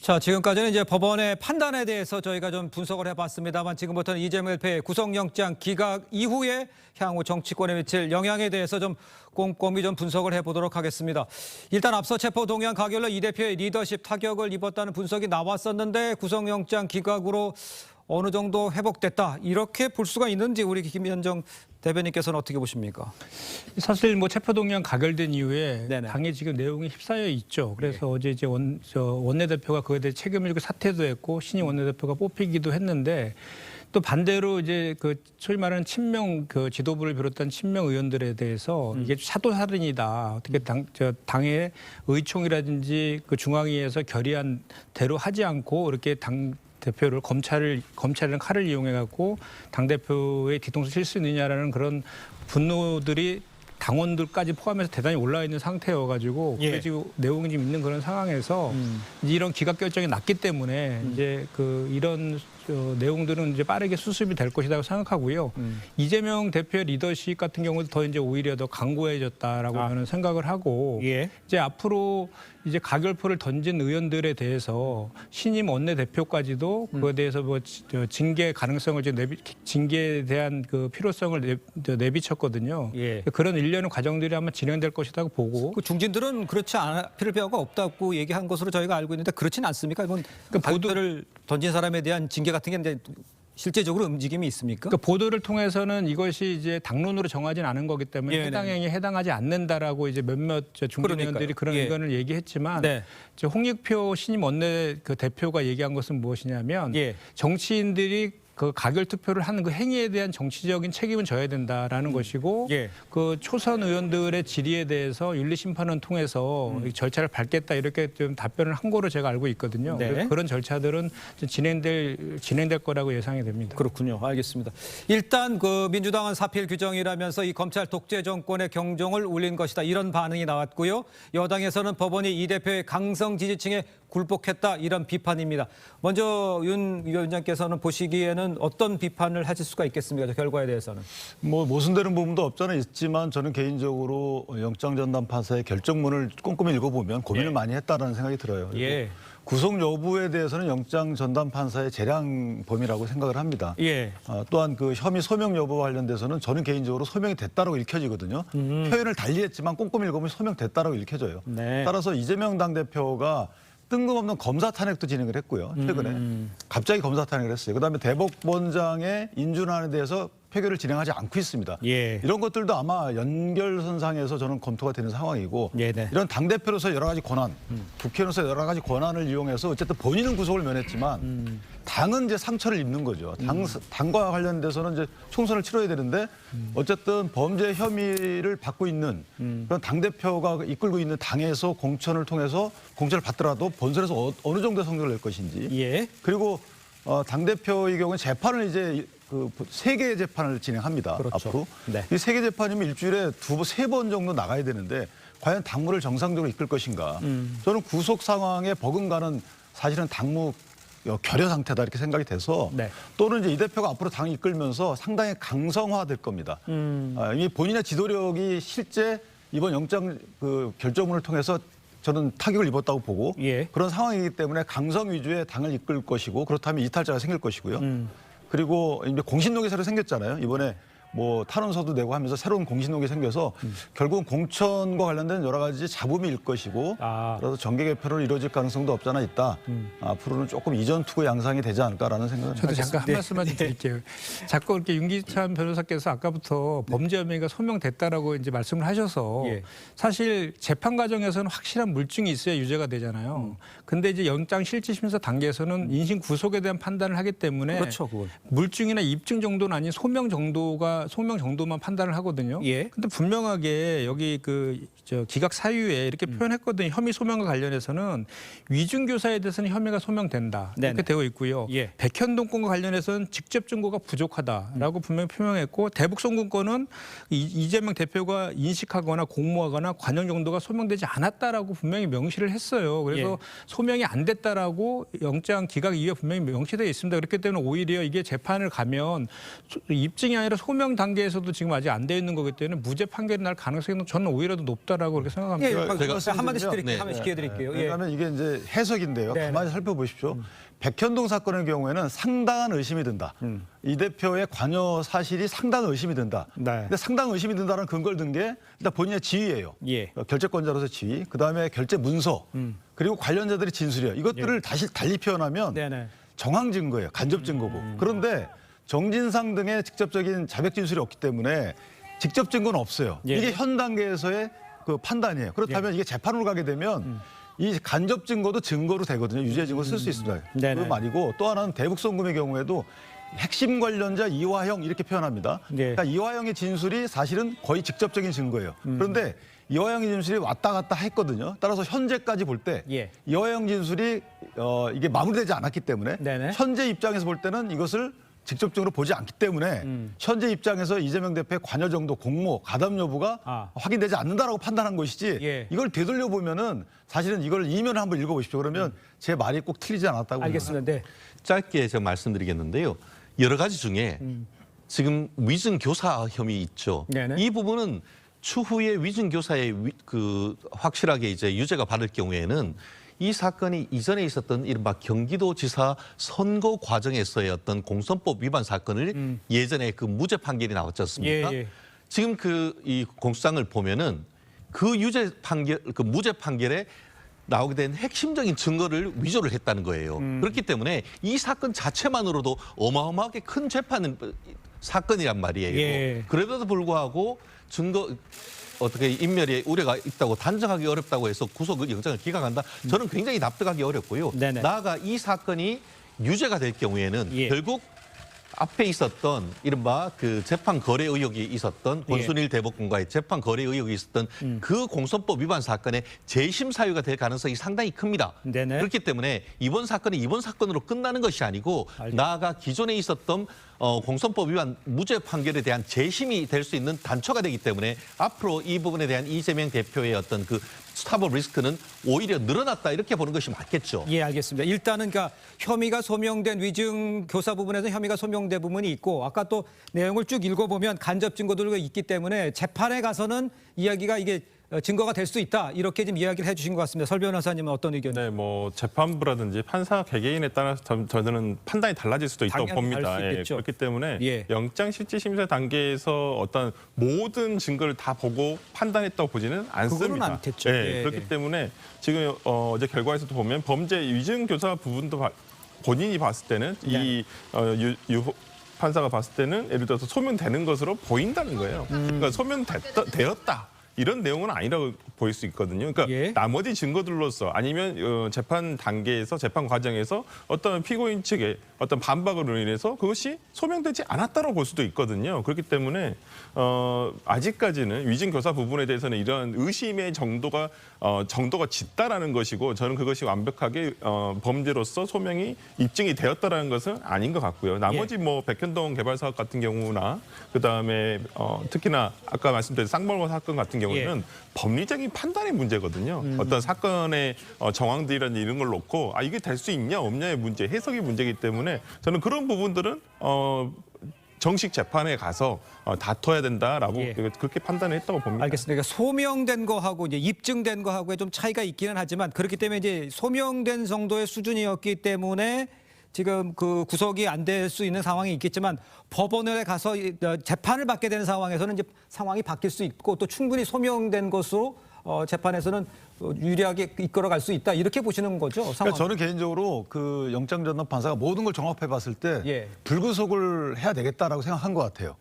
자, 지금까지는 이제 법원의 판단에 대해서 저희가 좀 분석을 해봤습니다만 지금부터는 이재명 대표의 구속영장 기각 이후에 향후 정치권에 미칠 영향에 대해서 좀 꼼꼼히 좀 분석을 해보도록 하겠습니다. 일단 앞서 체포동의안 가결로 이 대표의 리더십 타격을 입었다는 분석이 나왔었는데 구속영장 기각으로 어느 정도 회복됐다 이렇게 볼 수가 있는지 우리 김현정 대변인께서는 어떻게 보십니까? 사실 뭐 체포동의안 가결된 이후에 네네. 당에 지금 내용이 휩싸여 있죠. 그래서 어제 이제 원내대표가 그에 대해 책임을 지고 사퇴도 했고 신임 원내대표가 뽑히기도 했는데 또 반대로 이제 그 소위 말하는 친명 그 지도부를 비롯한 친명 의원들에 대해서 이게 사도살인이다. 어떻게 당의 의총이라든지 그 중앙위에서 결의한 대로 하지 않고 이렇게 당 대표를 검찰이랑 칼을 이용해 갖고 당 대표의 뒤통수 칠 수 있느냐라는 그런 분노들이 당원들까지 포함해서 대단히 올라 있는 상태여가지고 그게 지금 내용이 좀 있는 그런 상황에서 이런 기각 결정이 났기 때문에 이제 그 이런 내용들은 이제 빠르게 수습이 될 것이라고 생각하고요. 이재명 대표의 리더십 같은 경우도 더 이제 오히려 더 강고해졌다라고 저는 생각을 하고 이제 앞으로 이제 가결포를 던진 의원들에 대해서 신임 원내대표까지도 그에 대해서 뭐 징계 가능성을 징계에 대한 그 필요성을 내비쳤거든요. 그런 일련의 과정들이 아마 진행될 것이라고 보고. 그 중진들은 그렇지 않을 필요가 없다고 얘기한 것으로 저희가 알고 있는데 그렇지는 않습니까? 이번 보도를 던진 사람에 대한 징계 같은 게 이제 실제적으로 움직임이 있습니까? 그러니까 보도를 통해서는 이것이 이제 당론으로 정하진 않은 거기 때문에 해당 행위에 해당하지 않는다라고 이제 몇몇 중진 의원들이 그런 의견을 얘기했지만 홍익표 신임 원내 그 대표가 얘기한 것은 무엇이냐면 정치인들이 그 가결 투표를 하는 그 행위에 대한 정치적인 책임은 져야 된다라는 것이고 그 초선 의원들의 질의에 대해서 윤리심판원 통해서 절차를 밟겠다 이렇게 좀 답변을 한 거로 제가 알고 있거든요. 그런 절차들은 진행될 거라고 예상이 됩니다. 그렇군요. 알겠습니다. 일단 그 민주당은 사필 규정이라면서 이 검찰 독재 정권의 경종을 울린 것이다 이런 반응이 나왔고요. 여당에서는 법원이 이 대표의 강성 지지층에 굴복했다 이런 비판입니다. 먼저 윤 위원장께서는 보시기에는 어떤 비판을 하실 수가 있겠습니까? 저 결과에 대해서는. 뭐 모순되는 부분도 없잖아 있지만 저는 개인적으로 영장전담 판사의 결정문을 꼼꼼히 읽어보면 고민을 많이 했다라는 생각이 들어요. 구속 여부에 대해서는 영장전담 판사의 재량 범위라고 생각을 합니다. 또한 그 혐의 소명 여부와 관련돼서는 저는 개인적으로 소명이 됐다라고 읽혀지거든요. 표현을 달리했지만 꼼꼼히 읽어보면 소명됐다라고 읽혀져요. 따라서 이재명 당대표가 뜬금없는 검사 탄핵도 진행을 했고요. 최근에 갑자기 검사 탄핵을 했어요. 그다음에 대법원장의 인준안에 대해서 표결을 진행하지 않고 있습니다. 이런 것들도 아마 연결선상에서 저는 검토가 되는 상황이고 이런 당대표로서 여러 가지 권한, 국회의원으로서 여러 가지 권한을 이용해서 어쨌든 본인은 구속을 면했지만 당은 이제 상처를 입는 거죠. 당과 관련돼서는 이제 총선을 치러야 되는데 어쨌든 범죄 혐의를 받고 있는 그런 당대표가 이끌고 있는 당에서 공천을 통해서 공천을 받더라도 본선에서 어느 정도의 성적을 낼 것인지 그리고 당대표의 경우는 재판을 이제 그 세 개의 재판을 진행합니다. 앞으로. 이 세 개 재판이면 일주일에 세 번 정도 나가야 되는데 과연 당무를 정상적으로 이끌 것인가. 저는 구속 상황에 버금가는 사실은 당무 결여 상태다 이렇게 생각이 돼서 또는 이제 이 대표가 앞으로 당을 이끌면서 상당히 강성화될 겁니다. 이 본인의 지도력이 실제 이번 영장 그 결정문을 통해서 저는 타격을 입었다고 보고 그런 상황이기 때문에 강성 위주의 당을 이끌 것이고 그렇다면 이탈자가 생길 것이고요. 그리고 이제 공신록이 새로 생겼잖아요. 이번에 뭐 탄원서도 내고 하면서 새로운 공신록이 생겨서 결국은 공천과 관련된 여러 가지 잡음이 일 것이고 그래서 정계 개편으로 이루어질 가능성도 없잖아 있다. 앞으로는 조금 이전 투구 양상이 되지 않을까라는 생각을 저도 잠깐 한 말씀만 드릴게요. 자꾸 이렇게 윤기찬 변호사께서 아까부터 범죄 혐의가 소명됐다라고 이제 말씀을 하셔서 사실 재판 과정에서는 확실한 물증이 있어야 유죄가 되잖아요. 근데 이제 영장 실질심사 단계에서는 인신 구속에 대한 판단을 하기 때문에 물증이나 입증 정도는 아닌 소명 정도만 판단을 하거든요. 근데 분명하게 여기 기각 사유에 이렇게 표현했거든요. 혐의 소명과 관련해서는 위증교사에 대해서는 혐의가 소명된다. 이렇게 되어 있고요. 백현동 건과 관련해서는 직접 증거가 부족하다라고 분명히 표명했고 대북송금 건은 이재명 대표가 인식하거나 공모하거나 관여 정도가 소명되지 않았다라고 분명히 명시를 했어요. 그래서 소명이 안 됐다라고 영장 기각 이후에 분명히 명시되어 있습니다. 그렇기 때문에 오히려 이게 재판을 가면 입증이 아니라 소명 단계에서도 지금 아직 안 돼 있는 거기 때문에 무죄 판결이 날 가능성이 저는 오히려 더 높다라고 그렇게 생각합니다. 예, 한마디씩 드릴게요. 네. 한마디씩 기회 드릴게요. 예. 왜냐하면 이게 이제 해석인데요. 네. 가만히 살펴보십시오. 백현동 사건의 경우에는 상당한 의심이 든다. 이 대표의 관여 사실이 상당한 의심이 든다. 네. 근데 상당한 의심이 든다는 근거를 든 게 일단 본인의 지위예요. 예. 결재권자로서 지위, 그다음에 결재 문서, 그리고 관련자들의 진술이에요. 이것들을 다시 달리 표현하면 네네. 정황 증거예요. 간접 증거고. 그런데 정진상 등의 직접적인 자백 진술이 없기 때문에 직접 증거는 없어요. 예. 이게 현 단계에서의 그 판단이에요. 그렇다면 이게 재판으로 가게 되면 이 간접 증거도 증거로 되거든요. 유죄 증거 쓸 수 있습니다. 네네. 그 말이고 또 하나는 대북송금의 경우에도 핵심 관련자 이화영 이렇게 표현합니다. 네. 그러니까 이화영의 진술이 사실은 거의 직접적인 증거예요. 그런데 이화영의 진술이 왔다 갔다 했거든요. 따라서 현재까지 볼 때 예. 이화영 진술이 이게 마무리되지 않았기 때문에 네네. 현재 입장에서 볼 때는 이것을 직접적으로 보지 않기 때문에 현재 입장에서 이재명 대표의 관여 정도, 공모, 가담 여부가 확인되지 않는다라고 판단한 것이지 예. 이걸 되돌려 보면은 사실은 이걸 이면을 한번 읽어보십시오. 그러면 제 말이 꼭 틀리지 않았다고 알겠습니다. 네. 짧게 제가 말씀드리겠는데요. 여러 가지 중에 지금 위증 교사 혐의 있죠. 네네. 이 부분은 추후에 위증 교사의 확실하게 이제 유죄가 받을 경우에는 이 사건이 이전에 있었던 이른바 경기도지사 선거 과정에서의 어떤 공선법 위반 사건을 예전에 그 무죄 판결이 나왔지 않습니까? 예, 예. 지금 이 공수장을 보면은 그 무죄 판결에 나오게 된 핵심적인 증거를 위조를 했다는 거예요. 그렇기 때문에 이 사건 자체만으로도 어마어마하게 큰 사건이란 말이에요. 예. 그럼에도 불구하고 어떻게 인멸의 우려가 있다고 단정하기 어렵다고 해서 구속 영장을 기각한다. 저는 굉장히 납득하기 어렵고요. 네네. 나아가 이 사건이 유죄가 될 경우에는 예. 결국 앞에 있었던 이른바 그 재판 거래 의혹이 있었던 권순일 대법관과의 재판 거래 의혹이 있었던 그 공선법 위반 사건의 재심 사유가 될 가능성이 상당히 큽니다. 네네. 그렇기 때문에 이번 사건이 이번 사건으로 끝나는 것이 아니고 나아가 기존에 있었던 공선법 위반 무죄 판결에 대한 재심이 될 수 있는 단초가 되기 때문에 앞으로 이 부분에 대한 이재명 대표의 어떤 그 스탑업 리스크는 오히려 늘어났다 이렇게 보는 것이 맞겠죠. 예, 알겠습니다. 일단은 그러니까 혐의가 소명된 위증 교사 부분에서 혐의가 소명된 부분이 있고 아까 또 내용을 쭉 읽어보면 간접 증거들이 있기 때문에 재판에 가서는 이야기가 이게 증거가 될 수 있다 이렇게 지금 이야기를 해주신 것 같습니다. 설 변호사님은 어떤 의견? 네, 뭐 재판부라든지 판사 개개인에 따라서 저는 판단이 달라질 수도 있다고 당연히 봅니다. 다를 수 있겠죠. 그렇기 때문에 예. 영장 실질 심사 단계에서 어떤 모든 증거를 다 보고 판단했다고 보지는 않습니다. 그거는 않겠죠. 네, 예, 그렇기 예. 때문에 지금 어제 결과에서도 보면 범죄 위증 교사 부분도 본인이 봤을 때는 이 유 판사가 봤을 때는 예를 들어서 소명되는 것으로 보인다는 거예요. 그러니까 소명되었다. 이런 내용은 아니라고 보일 수 있거든요. 그러니까 예. 나머지 증거들로서 아니면 재판 단계에서 재판 과정에서 어떤 피고인 측의 어떤 반박으로 인해서 그것이 소명되지 않았다고 볼 수도 있거든요. 그렇기 때문에 아직까지는 위증 교사 부분에 대해서는 이런 의심의 정도가 짙다라는 것이고 저는 그것이 완벽하게 범죄로서 소명이 입증이 되었다라는 것은 아닌 것 같고요. 나머지 뭐 백현동 개발 사업 같은 경우나 그다음에 특히나 아까 말씀드린 쌍방울 사건 같은 경우는 법리적인 판단의 문제거든요. 어떤 사건의 정황들이라든지 이런 걸 놓고 이게 될 수 있냐 없냐의 문제, 해석의 문제이기 때문에 저는 그런 부분들은 정식 재판에 가서 다퉈야 된다라고 그렇게 판단을 했다고 봅니다. 알겠습니다. 그러니까 소명된 거하고 이제 입증된 거하고의 좀 차이가 있기는 하지만 그렇기 때문에 이제 소명된 정도의 수준이었기 때문에 지금 그 구속이 안 될 수 있는 상황이 있겠지만 법원에 가서 재판을 받게 되는 상황에서는 이제 상황이 바뀔 수 있고 또 충분히 소명된 것으로 재판에서는 유리하게 이끌어갈 수 있다 이렇게 보시는 거죠? 상황. 그러니까 저는 개인적으로 그 영장 전담 판사가 모든 걸 종합해봤을 때 예. 불구속을 해야 되겠다라고 생각한 것 같아요.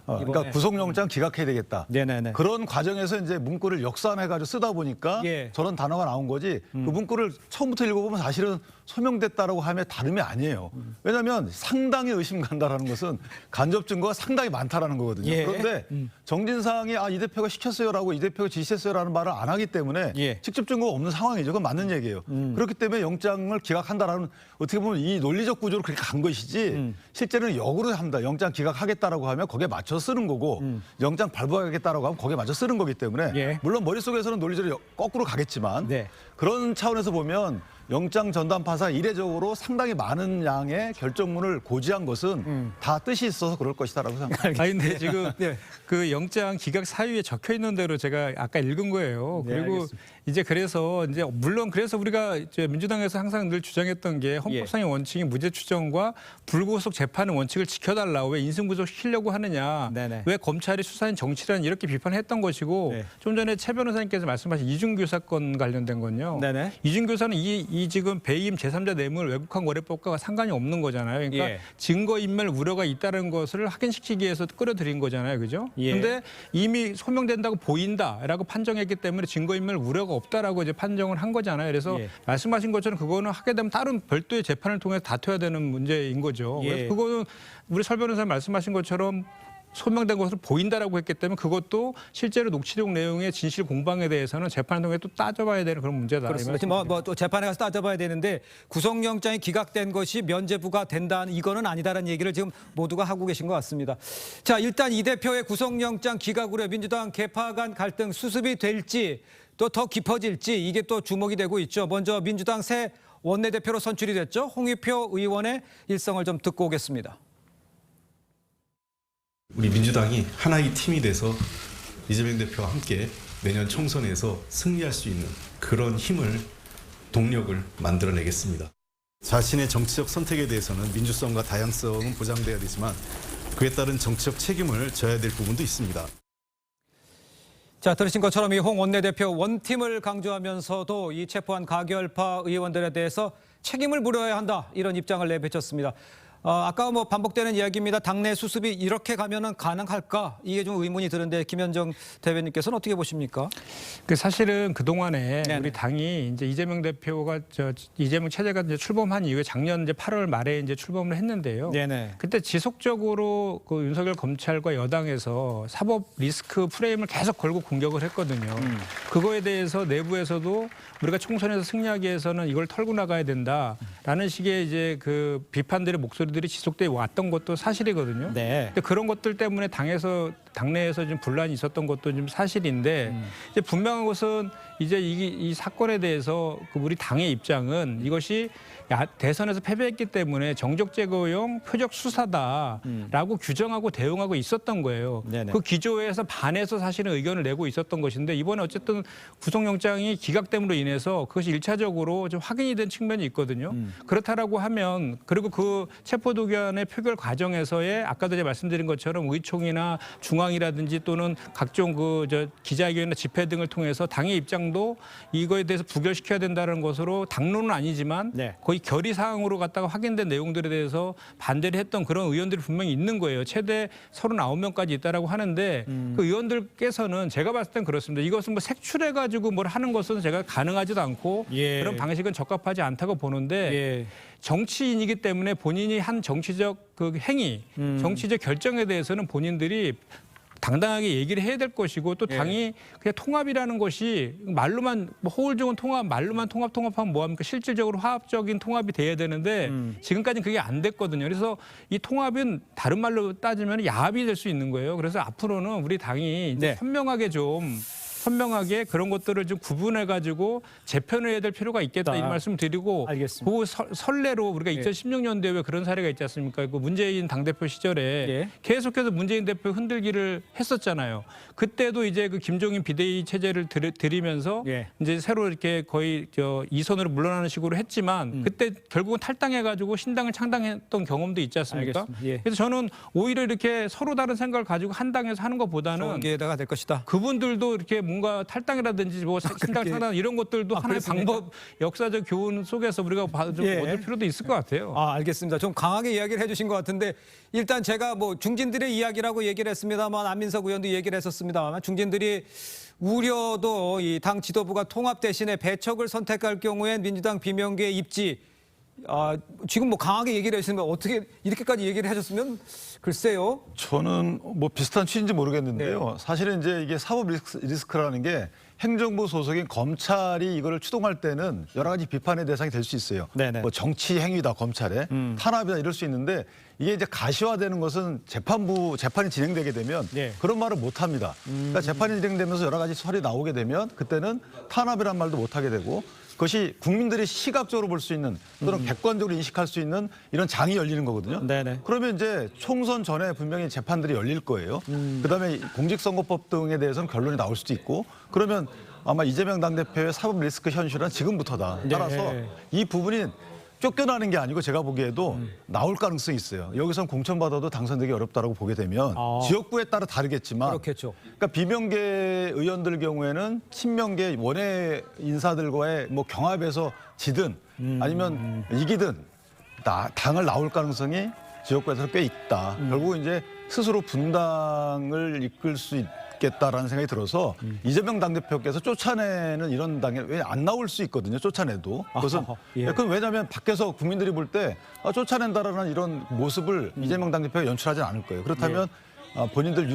그러니까 이번에. 구속영장 기각해야 되겠다. 네네네. 그런 과정에서 이제 문구를 역산해가지고 쓰다 보니까 예. 저런 단어가 나온 거지. 그 문구를 처음부터 읽어보면 사실은 소명됐다라고 하면 다름이 아니에요. 왜냐하면 상당히 의심 간다라는 것은 간접 증거가 상당히 많다라는 거거든요. 예. 그런데 정진상이 이 대표가 시켰어요라고 이 대표가 지시했어요라는 말을 안 하기 때문에 예. 직접 증거가 없는 상황이죠. 그건 맞는 얘기예요. 그렇기 때문에 영장을 기각한다라는 어떻게 보면 이 논리적 구조로 그렇게 간 것이지 실제는 역으로 합니다. 영장 기각하겠다라고 하면 거기에 맞춰 쓰는 거고 영장 발부하겠다라고 하면 거기에 맞춰 쓰는 거기 때문에 예. 물론 머릿속에서는 논리적으로 거꾸로 가겠지만 네. 그런 차원에서 보면 영장 전담 판사가 이례적으로 상당히 많은 양의 결정문을 고지한 것은 다 뜻이 있어서 그럴 것이다라고 생각합니다. 아니 근데 지금 네. 그 영장 기각 사유에 적혀 있는 대로 제가 아까 읽은 거예요. 네, 그리고 알겠습니다. 이제 그래서 이제 물론 그래서 우리가 이제 민주당에서 항상 늘 주장했던 게 헌법상의 원칙인 무죄 추정과 불구속 재판의 원칙을 지켜달라. 왜 인승구속 시키려고 하느냐. 네네. 왜 검찰이 수사인 정치란 이렇게 비판했던 것이고 네. 좀 전에 최 변호사님께서 말씀하신 이준규 사건 관련된 건요. 네네. 이준규 사는 이 지금 배임 제3자 뇌물 외국환 거래법과 상관이 없는 거잖아요. 그러니까 예. 증거인멸 우려가 있다는 것을 확인시키기 위해서 끌어들인 거잖아요. 그죠? 예. 근데 이미 소명된다고 보인다라고 판정했기 때문에 증거인멸 우려가 없다라고 이제 판정을 한 거잖아요. 그래서 예. 말씀하신 것처럼 그거는 하게 되면 다른 별도의 재판을 통해서 다퉈야 되는 문제인 거죠. 예. 그래서 그거는 우리 설 변호사님 말씀하신 것처럼 소명된 것으로 보인다라고 했기 때문에 그것도 실제로 녹취록 내용의 진실 공방에 대해서는 재판을 통해 또 따져봐야 되는 그런 문제다. 그렇습니다. 또 재판에 가서 따져봐야 되는데 구속영장이 기각된 것이 면죄부가 된다는 이거는 아니다라는 얘기를 지금 모두가 하고 계신 것 같습니다. 자, 일단 이 대표의 구속영장 기각으로 민주당 개파 간 갈등 수습이 될지 또 더 깊어질지 이게 또 주목이 되고 있죠. 먼저 민주당 새 원내대표로 선출이 됐죠. 홍익표 의원의 일성을 좀 듣고 오겠습니다. 우리 민주당이 하나의 팀이 돼서 이재명 대표와 함께 내년 총선에서 승리할 수 있는 그런 힘을, 동력을 만들어내겠습니다. 자신의 정치적 선택에 대해서는 민주성과 다양성은 보장돼야 되지만 그에 따른 정치적 책임을 져야 될 부분도 있습니다. 자, 들으신 것처럼 이 홍 원내대표 원팀을 강조하면서도 이 체포한 가결파 의원들에 대해서 책임을 물어야 한다 이런 입장을 내비쳤습니다. 아까 뭐 반복되는 이야기입니다. 당내 수습이 이렇게 가면은 가능할까? 이게 좀 의문이 드는데 김현정 대변인께서는 어떻게 보십니까? 그 사실은 그 동안에 네네. 우리 당이 이제 이재명 대표가 이재명 체제가 이제 출범한 이후에 작년 이제 8월 말에 이제 출범을 했는데요. 네네. 그때 지속적으로 그 윤석열 검찰과 여당에서 사법 리스크 프레임을 계속 걸고 공격을 했거든요. 그거에 대해서 내부에서도 우리가 총선에서 승리하기 위해서는 이걸 털고 나가야 된다라는 식의 이제 그 비판들의 목소리들이 지속돼 왔던 것도 사실이거든요. 네. 근데 그런 것들 때문에 당내에서 좀 분란이 있었던 것도 좀 사실인데 이제 분명한 것은 이제 이 사건에 대해서 그 우리 당의 입장은 이것이 대선에서 패배했기 때문에 정적 제거용 표적 수사다라고 규정하고 대응하고 있었던 거예요. 네네. 그 기조에서 반해서 사실은 의견을 내고 있었던 것인데 이번에 어쨌든 구속영장이 기각됨으로 인해서 그것이 1차적으로 좀 확인이 된 측면이 있거든요. 그렇다라고 하면 그리고 그 체포동의안의 표결 과정에서의 아까도 제가 말씀드린 것처럼 의총이나 중앙이라든지 또는 각종 기자회견이나 집회 등을 통해서 당의 입장도 이거에 대해서 부결시켜야 된다는 것으로 당론은 아니지만 네. 거의 결의 사항으로 갖다가 확인된 내용들에 대해서 반대를 했던 그런 의원들이 분명히 있는 거예요. 최대 39명까지 있다라고 하는데 그 의원들께서는 제가 봤을 땐 그렇습니다. 이것은 뭐 색출해 가지고 뭘 하는 것은 제가 가능하지도 않고 예. 그런 방식은 적합하지 않다고 보는데 예. 정치인이기 때문에 본인이 한 정치적 그 행위, 정치적 결정에 대해서는 본인들이 당당하게 얘기를 해야 될 것이고 또 당이 그냥 통합이라는 것이 말로만 뭐 호울적인 통합, 말로만 통합하면 뭐합니까? 실질적으로 화합적인 통합이 돼야 되는데 지금까지는 그게 안 됐거든요. 그래서 이 통합은 다른 말로 따지면 야합이 될 수 있는 거예요. 그래서 앞으로는 우리 당이 이제 현명하게 그런 것들을 좀 구분해가지고 재편을 해야 될 필요가 있겠다 이 말씀 드리고 알겠습니다. 그 설레로 우리가 2016년도에 왜 그런 사례가 있지 않습니까? 그 문재인 당대표 시절에 예. 계속해서 문재인 대표 흔들기를 했었잖아요. 그때도 이제 그 김종인 비대위 체제를 들이면서 예. 이제 새로 이렇게 거의 이선으로 물러나는 식으로 했지만 그때 결국은 탈당해가지고 신당을 창당했던 경험도 있지 않습니까? 알겠습니다. 예. 그래서 저는 오히려 이렇게 서로 다른 생각을 가지고 한 당에서 하는 것보다는 좋은 기회가 될 것이다. 그분들도 이렇게 뭔가 탈당이라든지 뭐 신당 창당 이런 것들도 하나의 그렇습니까? 방법, 역사적 교훈 속에서 우리가 좀 예. 얻을 필요도 있을 것 같아요. 알겠습니다. 좀 강하게 이야기를 해주신 것 같은데 일단 제가 뭐 중진들의 이야기라고 얘기를 했습니다만 안민석 의원도 얘기를 했었습니다만 중진들이 우려도 이 당 지도부가 통합 대신에 배척을 선택할 경우엔 민주당 비명계의 입지 지금 뭐 강하게 얘기를 해주시면 어떻게 이렇게까지 얘기를 해줬으면 글쎄요. 저는 뭐 비슷한 취지인지 모르겠는데요. 네. 사실은 이제 이게 사법 리스크라는 게 행정부 소속인 검찰이 이거를 추동할 때는 여러 가지 비판의 대상이 될 수 있어요. 네네. 뭐 정치 행위다 검찰에 탄압이다 이럴 수 있는데 이게 이제 가시화되는 것은 재판이 진행되게 되면 네. 그런 말을 못 합니다. 그러니까 재판이 진행되면서 여러 가지 설이 나오게 되면 그때는 탄압이란 말도 못 하게 되고 그것이 국민들이 시각적으로 볼 수 있는 또는 객관적으로 인식할 수 있는 이런 장이 열리는 거거든요. 네네. 그러면 이제 총선 전에 분명히 재판들이 열릴 거예요. 그다음에 공직선거법 등에 대해서는 결론이 나올 수도 있고 그러면 아마 이재명 당대표의 사법 리스크 현실은 지금부터다. 따라서 이 부분이 쫓겨나는 게 아니고 제가 보기에도 나올 가능성이 있어요. 여기선 공천받아도 당선되기 어렵다라고 보게 되면 지역구에 따라 다르겠지만 그렇겠죠. 그러니까 비명계 의원들 경우에는 친명계 원외 인사들과의 뭐 경합에서 지든 아니면 이기든 당을 나올 가능성이 지역구에서 꽤 있다. 결국 이제 스스로 분당을 이끌 수 있겠다라는 생각이 들어서 이재명 당대표께서 쫓아내는 이런 당에 왜 안 나올 수 있거든요. 쫓아내도. 그것은 예. 그건 왜냐하면 밖에서 국민들이 볼 때 쫓아낸다라는 이런 모습을 이재명 당대표가 연출하지 않을 거예요. 그렇다면 본인들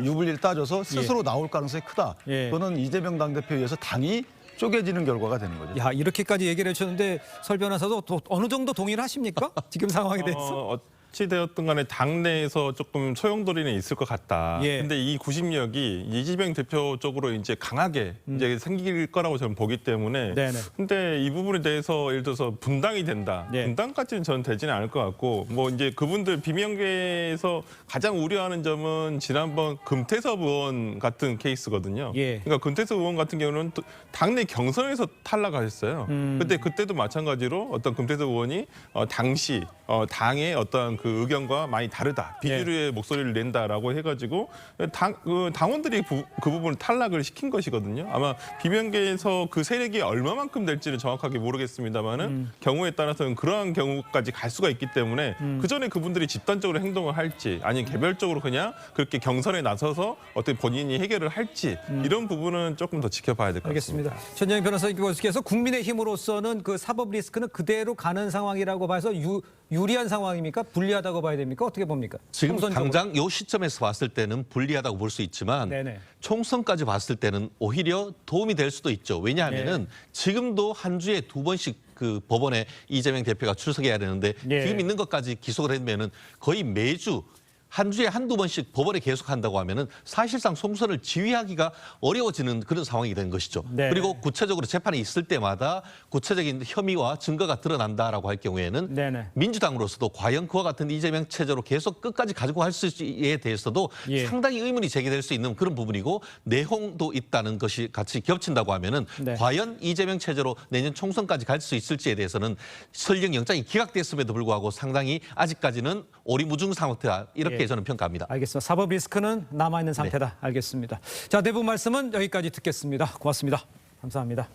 유불리를 따져서 스스로 나올 가능성이 크다. 예. 그거는 이재명 당대표에 의해서 당이 쪼개지는 결과가 되는 거죠. 야, 이렇게까지 얘기를 해주셨는데 설 변호사도 어느 정도 동의를 하십니까? 지금 상황에 대해서? 어찌 되었든 간에 당내에서 조금 소용돌이는 있을 것 같다. 예. 근데 이 구심력이 이재명 대표 쪽으로 이제 강하게 이제 생길 거라고 저는 보기 때문에. 네네. 근데 이 부분에 대해서 예를 들어서 분당이 된다. 예. 분당까지는 저는 되지는 않을 것 같고 뭐 이제 그분들 비명계에서 가장 우려하는 점은 지난번 금태섭 의원 같은 케이스거든요. 예. 그러니까 금태섭 의원 같은 경우는 또 당내 경선에서 탈락하셨어요. 그때도 마찬가지로 어떤 금태섭 의원이 당시 당의 어떤 그 의견과 많이 다르다. 비주류의 목소리를 낸다라고 해가지고 당원들이 그 부분을 탈락을 시킨 것이거든요. 아마 비명계에서 그 세력이 얼마만큼 될지는 정확하게 모르겠습니다만은 경우에 따라서는 그러한 경우까지 갈 수가 있기 때문에 그 전에 그분들이 집단적으로 행동을 할지 아니면 개별적으로 그냥 그렇게 경선에 나서서 어떻게 본인이 해결을 할지 이런 부분은 조금 더 지켜봐야 될 것 같습니다. 알겠습니다. 전영희 변호사님께서 국민의힘으로서는 그 사법 리스크는 그대로 가는 상황이라고 봐서 유리한 상황입니까? 불리하다고 봐야 됩니까? 어떻게 봅니까? 지금 총선적으로. 당장 이 시점에서 봤을 때는 불리하다고 볼 수 있지만 네네. 총선까지 봤을 때는 오히려 도움이 될 수도 있죠. 왜냐하면은 지금도 한 주에 2번씩 그 법원에 이재명 대표가 출석해야 되는데 예. 지금 있는 것까지 기소를 했면은 거의 매주 한 주에 한두 번씩 법원에 계속한다고 하면은 사실상 총선을 지휘하기가 어려워지는 그런 상황이 된 것이죠. 네. 그리고 구체적으로 재판이 있을 때마다 구체적인 혐의와 증거가 드러난다라고 할 경우에는 네네. 민주당으로서도 과연 그와 같은 이재명 체제로 계속 끝까지 가지고 갈 수에 대해서도 예. 상당히 의문이 제기될 수 있는 그런 부분이고 내홍도 있다는 것이 같이 겹친다고 하면은 네. 과연 이재명 체제로 내년 총선까지 갈 수 있을지에 대해서는 설령 영장이 기각됐음에도 불구하고 상당히 아직까지는 오리무중 상태다 이렇게 예. 저는 평가합니다. 알겠습니다. 사법 리스크는 남아있는 상태다. 알겠습니다. 자, 내부 말씀은 여기까지 듣겠습니다. 고맙습니다. 감사합니다.